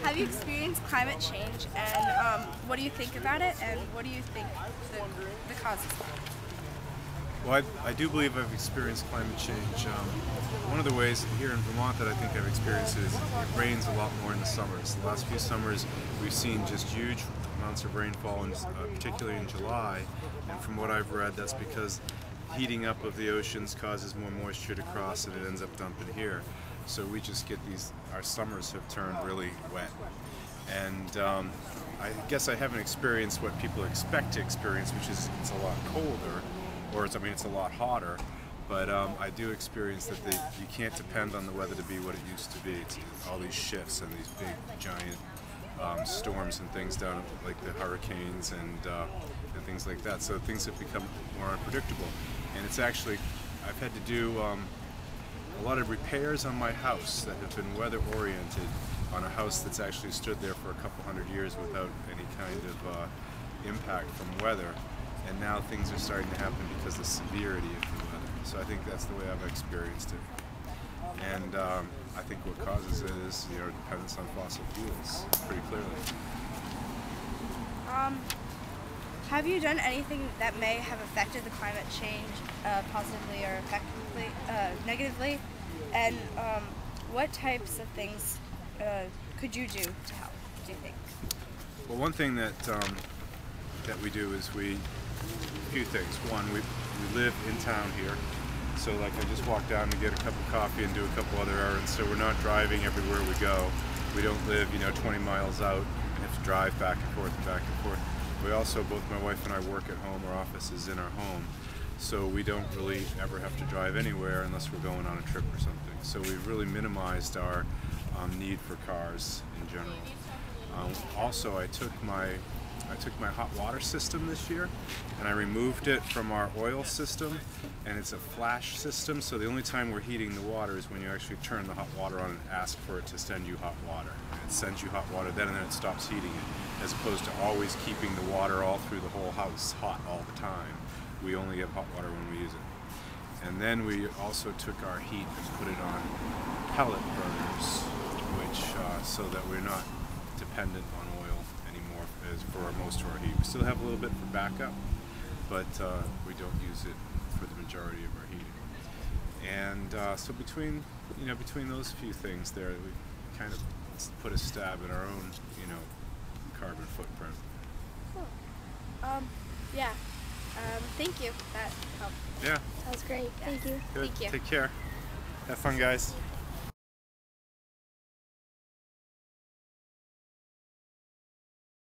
Have you experienced climate change, and what do you think about it, and what do you think the causes are? Well, I do believe I've experienced climate change. One of the ways here in Vermont that I think I've experienced it is it rains a lot more in the summers. The last few summers we've seen just huge amounts of rainfall, particularly in July, and from what I've read that's because heating up of the oceans causes more moisture to cross and it ends up dumping here. So we just get our summers have turned really wet. And I guess I haven't experienced what people expect to experience, which is it's a lot colder, or it's a lot hotter, but I do experience that you can't depend on the weather to be what it used to be. It's all these shifts and these big giant storms and things down like the hurricanes and things like that. So things have become more unpredictable. And it's actually, I've had to do a lot of repairs on my house that have been weather oriented on a house that's actually stood there for a couple hundred years without any kind of impact from weather. And now things are starting to happen because of the severity of the weather. So I think that's the way I've experienced it. And I think what causes it is, dependence on fossil fuels, pretty clearly. Have you done anything that may have affected the climate change positively or negatively? And what types of things could you do to help, do you think? Well, one thing that we do is a few things. One, we live in town here, so like I just walk down to get a cup of coffee and do a couple other errands, so we're not driving everywhere we go. We don't live 20 miles out and have to drive back and forth and back and forth. We also, both my wife and I work at home. Our office is in our home, so we don't really ever have to drive anywhere unless we're going on a trip or something. So we've really minimized our need for cars in general. Also, I took my hot water system this year and I removed it from our oil system, and it's a flash system, so the only time we're heating the water is when you actually turn the hot water on and ask for it to send you hot water. It sends you hot water then, and then it stops heating it, as opposed to always keeping the water all through the whole house hot all the time. We only get hot water when we use it. And then we also took our heat and put it on pellet burners, which so that we're not dependent on oil anymore for most of our heat. We still have a little bit for backup, but we don't use it for the majority of our heating. And so between those few things there, we kind of put a stab at our own carbon footprint. Cool. Yeah. Thank you. That helped. Yeah. That was great. Yes. Thank you. Good. Thank you. Take care. Have fun, guys.